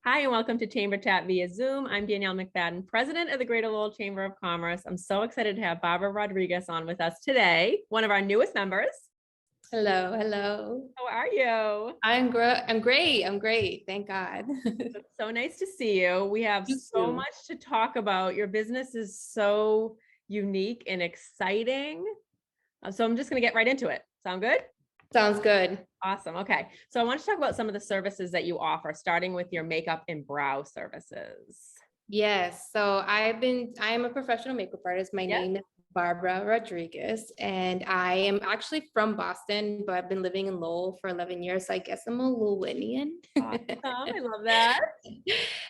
Hi, and welcome to Chamber Chat via Zoom. I'm Danielle 𝗵𝘃𝗀𝗄, President of the 𝗕𝗄𝗁𝗿 Chamber of Commerce. I'm so excited to have Barbara Rodriguez on with us today, one of our newest members. Hello, hello. How are you? I'm great. Thank God. It's so nice to see you. We have so much to talk about. Your business is so unique and exciting. So I'm just going to get right into it. Sound good? Sounds good. Awesome. Okay. So I want to talk about some of the services that you offer, starting with your makeup and brow services. Yes. So I am a professional makeup artist. My name is Barbara Rodriguez, and I am actually from Boston, but I've been living in Lowell for 11 years. So I guess I'm a Lowellian. Awesome. I love that.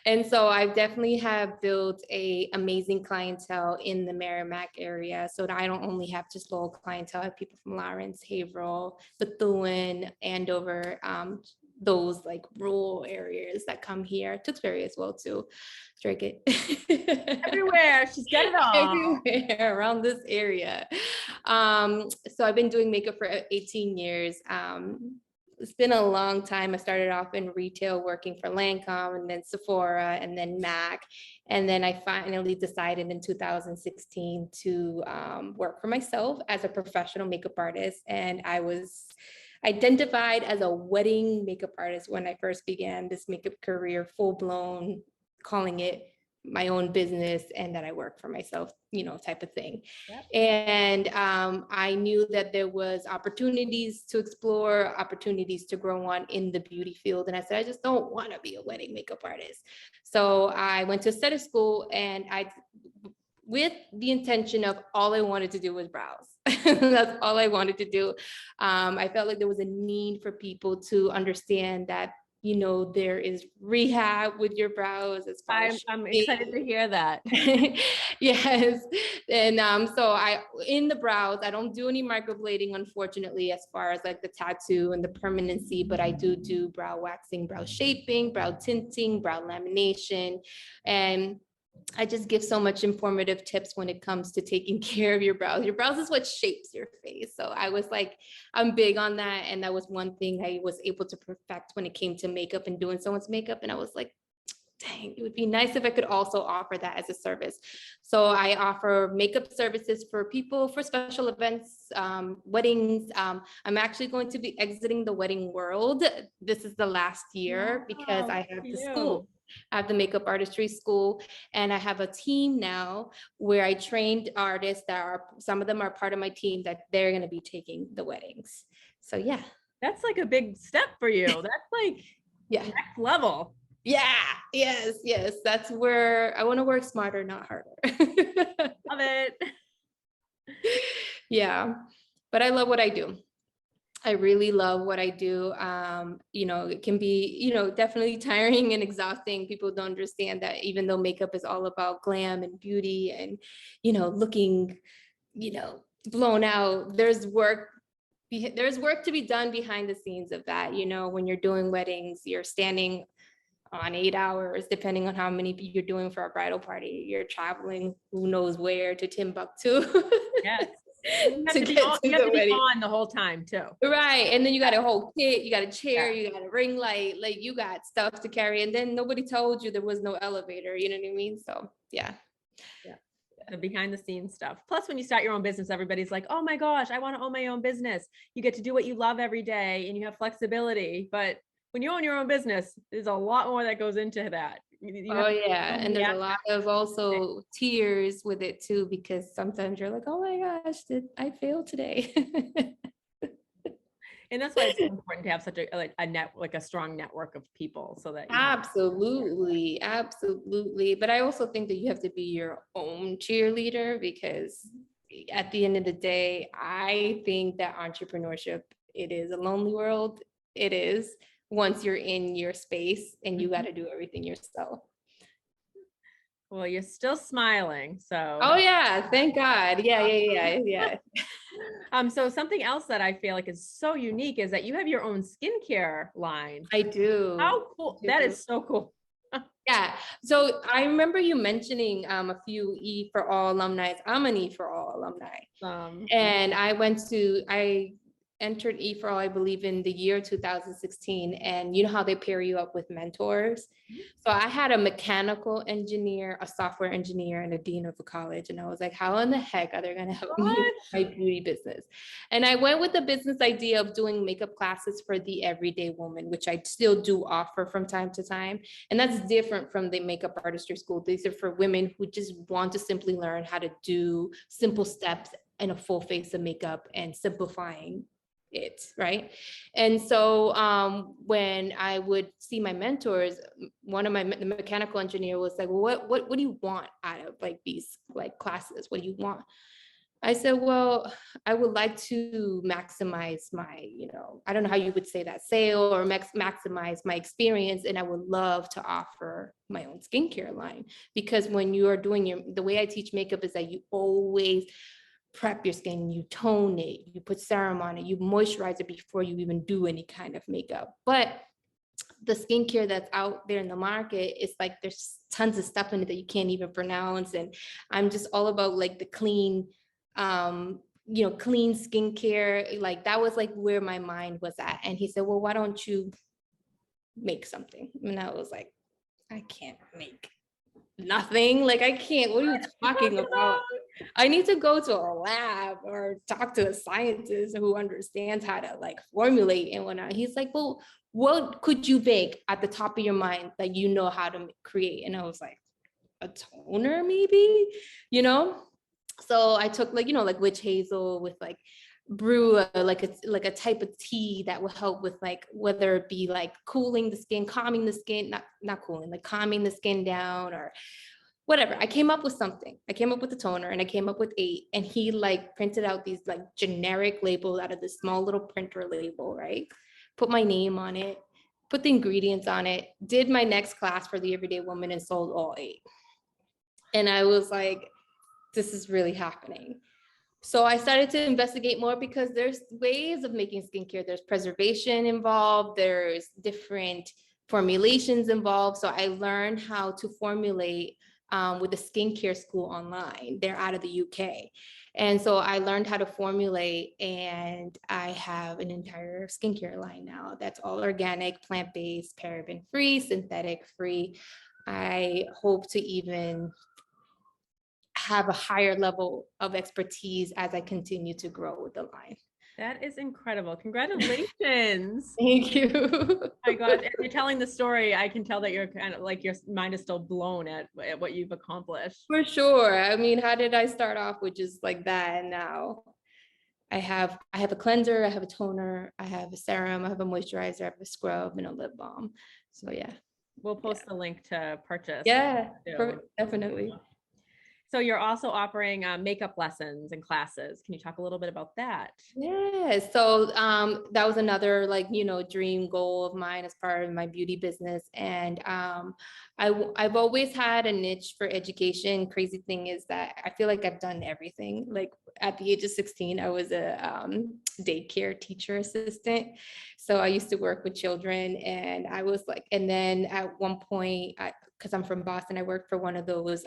And so I definitely have built a amazing clientele in the Merrimack area. So that I don't only have just Lowell clientele, I have people from Lawrence, 𝗲𝗄𝗄, Bethune, Andover, those like rural areas that come here. Tewksbury as well too. Drink it. Everywhere. She's got it all. Everywhere around this area. So I've been doing makeup for 18 years. It's been a long time. I started off in retail working for Lancome and then Sephora and then MAC. And then I finally decided in 2016 to work for myself as a professional makeup artist. And I was identified as a wedding makeup artist when I first began this makeup career, full blown, calling it my own business and that I work for myself, type of thing. Yep. And I knew that there was opportunities to explore, opportunities to grow on in the beauty field. And I said, I just don't want to be a wedding makeup artist. So I went to aesthetic school and with the intention of all I wanted to do was brows. That's all I wanted to do. I felt like there was a need for people to understand that, there is rehab with your brows. As far as I'm excited to hear that. Yes. And so in the brows, I don't do any microblading, unfortunately, as far as like the tattoo and the permanency, but I do brow waxing, brow shaping, brow tinting, brow lamination, and I just give so much informative tips when it comes to taking care of your brows. Your brows is what shapes your face. So I was like, I'm big on that. And that was one thing I was able to perfect when it came to makeup and doing someone's makeup. And I was like, dang, it would be nice if I could also offer that as a service. So I offer makeup services for people for special events, weddings. I'm actually going to be exiting the wedding world. This is the last year because I have the school. I have the makeup artistry school, and I have a team now where I trained artists some of them are part of my team that they're going to be taking the weddings. So yeah. That's like a big step for you. That's like next level. Yeah, yes. That's where I want to work smarter, not harder. Love it. Yeah, but I love what I do. I really love what I do. It can be, definitely tiring and exhausting. People don't understand that even though makeup is all about glam and beauty and, looking, blown out, there's work to be done behind the scenes of that. When you're doing weddings, you're standing on 8 hours, depending on how many you're doing for a bridal party. You're traveling who knows where to Timbuktu. Yes. You have to be on the whole time too. Right. And then you got a whole kit, you got a chair, you got a ring light, like you got stuff to carry. And then nobody told you there was no elevator, you know what I mean? So yeah. The behind the scenes stuff. Plus, when you start your own business, everybody's like, oh my gosh, I want to own my own business. You get to do what you love every day and you have flexibility. But when you own your own business, there's a lot more that goes into that. And there's a lot of also tears with it too, because sometimes you're like, oh my gosh, did I fail today? And that's why it's so important to have such a strong network of people, so that absolutely. But I also think that you have to be your own cheerleader, because at the end of the day, I think that entrepreneurship, it is a lonely world. It is. Once you're in your space and you got to do everything yourself. Well, you're still smiling, so. Oh yeah, thank God. Yeah. So something else that I feel like is so unique is that you have your own skincare line. I do. How cool! That is so cool. Yeah. So I remember you mentioning a few 𝗕𝗏𝗏 alumni. I'm an 𝗕𝗏𝗏 alumni. And I entered 𝗕𝗏𝗄, I believe in the year 2016. And you know how they pair you up with mentors? So I had a mechanical engineer, a software engineer, and a dean of a college. And I was like, how in the heck are they going to help me with my beauty business? And I went with the business idea of doing makeup classes for the everyday woman, which I still do offer from time to time. And that's different from the makeup artistry school. These are for women who just want to simply learn how to do simple steps in a full face of makeup and simplifying it, right? And so when I would see my mentors, one of the mechanical engineer was like, well, what do you want out of like these like classes? What do you want? I said, well, I would like to maximize my, you know, I don't know how you would say that, sale or maximize my experience. And I would love to offer my own skincare line, because when you are doing the way I teach makeup is that you always prep your skin, you tone it, you put serum on it, you moisturize it before you even do any kind of makeup. But the skincare that's out there in the market, it's like there's tons of stuff in it that you can't even pronounce. And I'm just all about like the clean, you know, clean skincare. Like that was like where my mind was at. And he said, well, why don't you make something? And I was like, I can't make nothing. Like I can't, what are you talking about? I need to go to a lab or talk to a scientist who understands how to like formulate and whatnot. He's like, well, what could you make at the top of your mind that you know how to create? And I was like, a toner maybe, you know? So I took like, you know, like witch hazel with like brew like a type of tea that will help with like, whether it be like cooling the skin, calming the skin, not cooling, like calming the skin down or whatever. I came up with something. I came up with a toner and I came up with 8, and he like printed out these like generic labels out of this small little printer label, right? Put my name on it, put the ingredients on it, did my next class for the everyday woman and sold all 8. And I was like, this is really happening. So I started to investigate more because there's ways of making skincare. There's preservation involved. There's different formulations involved. So I learned how to formulate with the skincare school online. They're out of the UK. And so I learned how to formulate, and I have an entire skincare line now that's all organic, plant-based, paraben-free, synthetic-free. I hope to even have a higher level of expertise as I continue to grow with the line. That is incredible. Congratulations. Thank you. Oh my gosh, if you're telling the story, I can tell that you're kind of like, your mind is still blown at what you've accomplished. For sure. I mean, how did I start off with just like that? And now I have a cleanser, I have a toner, I have a serum, I have a moisturizer, I have a scrub and a lip balm. So yeah. We'll post the link to purchase. Yeah, definitely. So you're also offering makeup lessons and classes. Can you talk a little bit about that? Yeah, so that was another like, you know, dream goal of mine as part of my beauty business. And I've always had a niche for education. Crazy thing is that I feel like I've done everything. Like at the age of 16, I was a daycare teacher assistant. So I used to work with children, and I was like, and then at one point, because I'm from Boston, I worked for one of those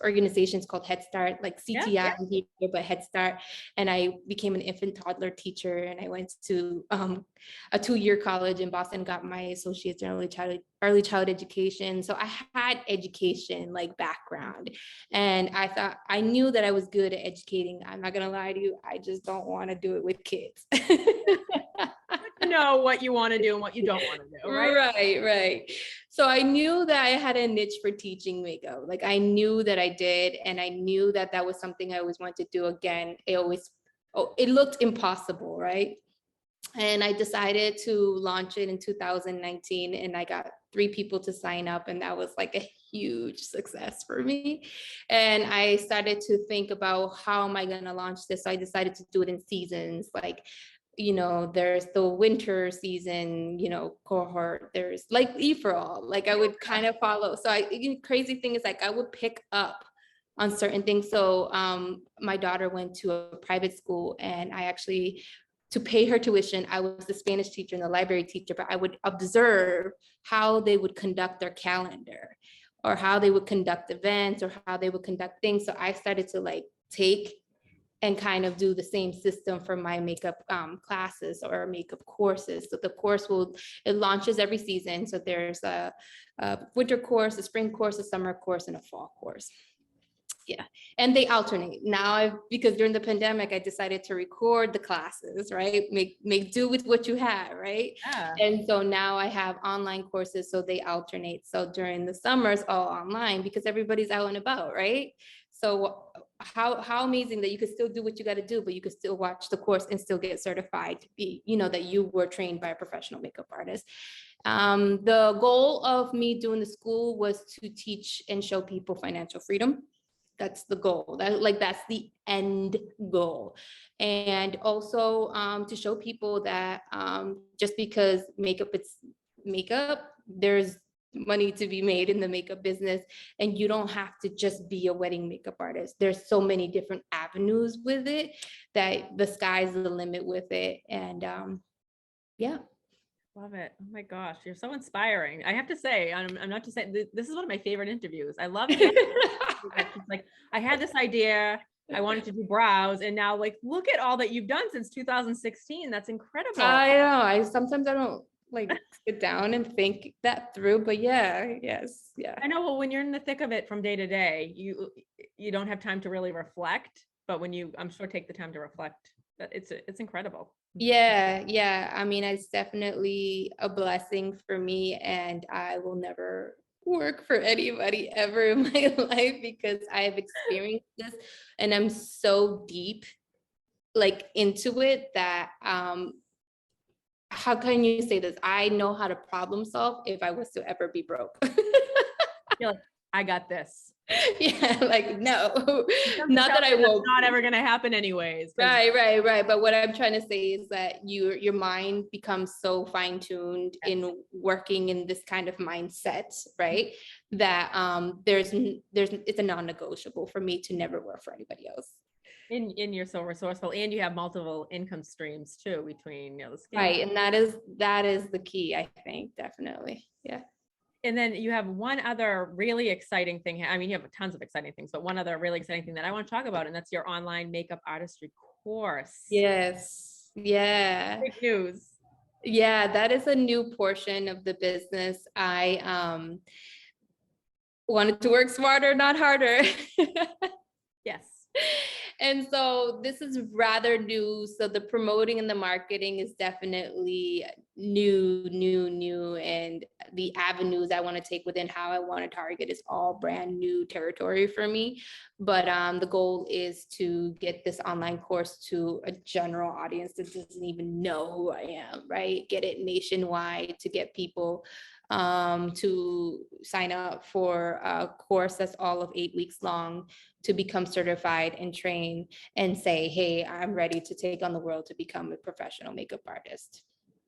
organizations called Head Start, like CTI, here, but Head Start. And I became an infant toddler teacher, and I went to a 2-year college in Boston, got my associates in early child education. So I had education like background, and I knew that I was good at educating. I'm not gonna lie to you, I just don't want to do it with kids. Know what you want to do and what you don't want to do, right? Right. So I knew that I had a niche for teaching makeup. Like I knew that I did, and I knew that that was something I always wanted to do. Again, it looked impossible, right? And I decided to launch it in 2019, and I got 3 people to sign up, and that was like a huge success for me. And I started to think about, how am I going to launch this? So I decided to do it in seasons. Like, you know, there's the winter season, you know, cohort, there's like 𝗕𝗏𝗄, like I would kind of follow. So crazy thing is like I would pick up on certain things. So my daughter went to a private school, and I actually, to pay her tuition, I was the Spanish teacher and the library teacher, but I would observe how they would conduct their calendar, or how they would conduct events, or how they would conduct things. So I started to like take and kind of do the same system for my makeup classes or makeup courses. So the course it launches every season. So there's a winter course, a spring course, a summer course, and a fall course. Yeah, and they alternate now. Because during the pandemic, I decided to record the classes, right? Make do with what you have, right? Yeah. And so now I have online courses, so they alternate. So during the summers, all online because everybody's out and about, right? So how amazing that you could still do what you got to do, but you could still watch the course and still get certified to be, that you were trained by a professional makeup artist. The goal of me doing the school was to teach and show people financial freedom. That's the goal. That's the end goal. And also to show people that just because it's makeup, there's money to be made in the makeup business, and you don't have to just be a wedding makeup artist. There's so many different avenues with it that the sky's the limit with it. And yeah. Love it. Oh my gosh, you're so inspiring. I have to say, I'm not just saying, this is one of my favorite interviews. I love like, I had this idea, I wanted to do brows, and now like, look at all that you've done since 2016. That's incredible. I know. Sometimes I don't like sit down and think that through, but yeah. I know. Well, when you're in the thick of it from day to day, you don't have time to really reflect, but when you, I'm sure, take the time to reflect, that it's incredible. Yeah. I mean, it's definitely a blessing for me, and I will never work for anybody ever in my life because I have experienced this, and I'm so deep into it that how can you say this? I know how to problem solve if I was to ever be broke. You're like, I got this. Yeah, no, not that I won't. Not ever going to happen anyways. Right. But what I'm trying to say is that your mind becomes so fine-tuned in working in this kind of mindset, right? That it's a non-negotiable for me to never work for anybody else. And you're so resourceful, and you have multiple income streams too between the skin. Right, and that is the key, I think, definitely. Yeah. And then you have one other really exciting thing. I mean, you have tons of exciting things, but one other really exciting thing that I want to talk about, and that's your online makeup artistry course. Yes. Yeah. Big news. Yeah, that is a new portion of the business. I wanted to work smarter, not harder. Yes. And so this is rather new. So the promoting and the marketing is definitely new. And the avenues I want to take within how I want to target is all brand new territory for me. But the goal is to get this online course to a general audience that doesn't even know who I am, right? Get it nationwide to get people to sign up for a course that's all of 8 weeks long to become certified and trained and say, hey, I'm ready to take on the world to become a professional makeup artist.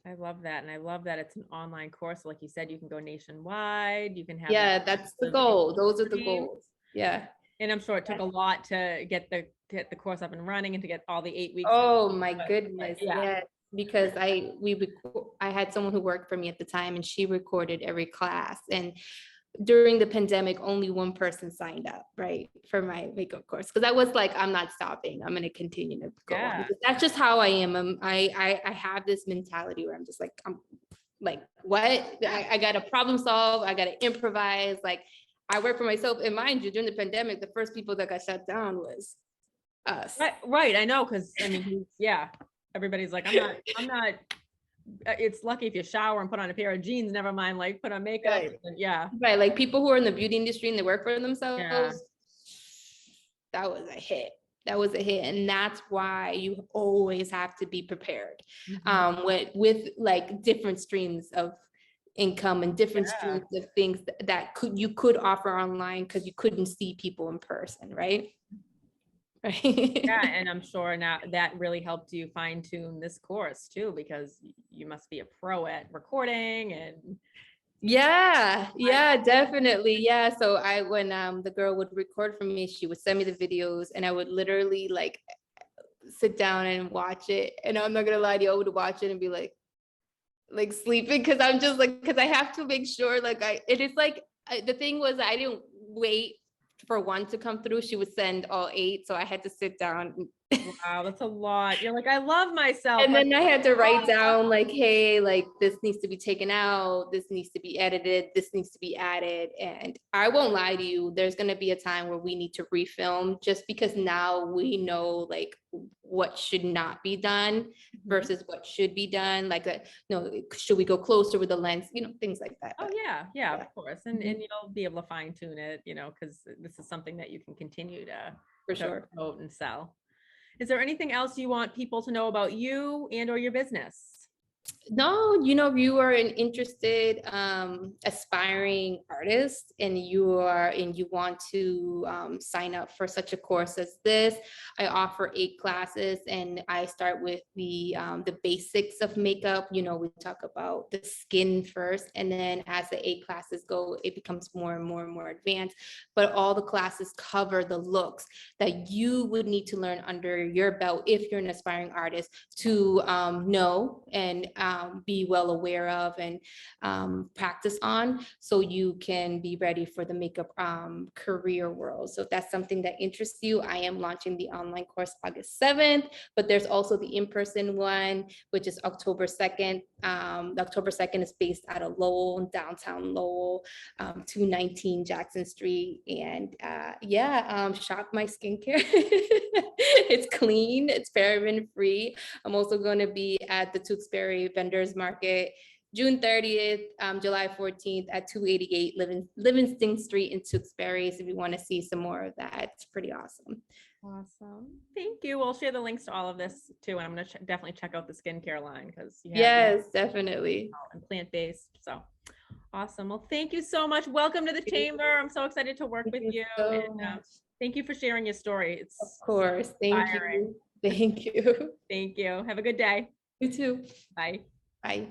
I love that. And I love that it's an online course. Like you said, you can go nationwide. You can have. Yeah, that's the goal. Those are the goals. Yeah. And I'm sure it took a lot to get the course up and running and to get all the 8 weeks. Oh my goodness. Yeah. Because I had someone who worked for me at the time, and she recorded every class. And during the pandemic, only one person signed up, right, for my makeup course. Because I was like, I'm not stopping. I'm going to continue to go on. Because that's just how I am. I have this mentality where I'm just like, I'm like, what? I got to problem solve. I got to improvise. Like, I work for myself. And mind you, during the pandemic, the first people that got shut down was us. Right. I know. Because I mean, everybody's like, I'm not, it's lucky if you shower and put on a pair of jeans, never mind, like put on makeup. Right. And, right. Like people who are in the beauty industry and they work for themselves. Yeah. That was a hit. And that's why you always have to be prepared. With like different streams of income and different streams of things that you could offer online because you couldn't see people in person, right? Right. Yeah, and I'm sure now that really helped you fine tune this course too, because you must be a pro at recording and. Yeah, definitely. Yeah. So when the girl would record for me, she would send me the videos, and I would literally like sit down and watch it. And I'm not gonna lie to you, I would watch it and be like sleeping because I'm just like, because I have to make sure the thing was I didn't wait for one to come through. She would send all 8, so I had to sit down Wow, that's a lot. You're like, I love myself. And but then I had to write down like, hey, like this needs to be taken out, this needs to be edited, this needs to be added. And I won't lie to you, there's gonna be a time where we need to refilm just because now we know like what should not be done versus what should be done. Like, should we go closer with the lens? Things like that. Oh But yeah, yeah. of course. And you'll be able to fine tune it, because this is something that you can continue For to sure. promote and sell. Is there anything else you want people to know about you and or your business? No, you are an interested aspiring artist and you want to sign up for such a course as this. I offer 8 classes and I start with the basics of makeup. We talk about the skin first, and then as the 8 classes go, it becomes more and more and more advanced. But all the classes cover the looks that you would need to learn under your belt if you're an aspiring artist to know and be well aware of and practice on, so you can be ready for the makeup career world. So if that's something that interests you, I am launching the online course August 7th, but there's also the in-person one, which is October 2nd. October 2nd is based out of Lowell, downtown Lowell, 219 Jackson Street. And shop my skincare. It's clean, it's paraben free. I'm also going to be at the Tewksbury Vendors Market June 30th, July 14th at 288 Livingston Street in Tewksbury. So if you want to see some more of that, it's pretty awesome. Awesome. Thank you. We'll share the links to all of this too. And I'm going to definitely check out the skincare line because yes, definitely. And plant-based. So awesome. Well, thank you so much. Welcome to the chamber. I'm so excited to work with you. So and thank you for sharing your story. It's of course. Thank you. Thank you. Thank you. Have a good day. You too. Bye. Bye.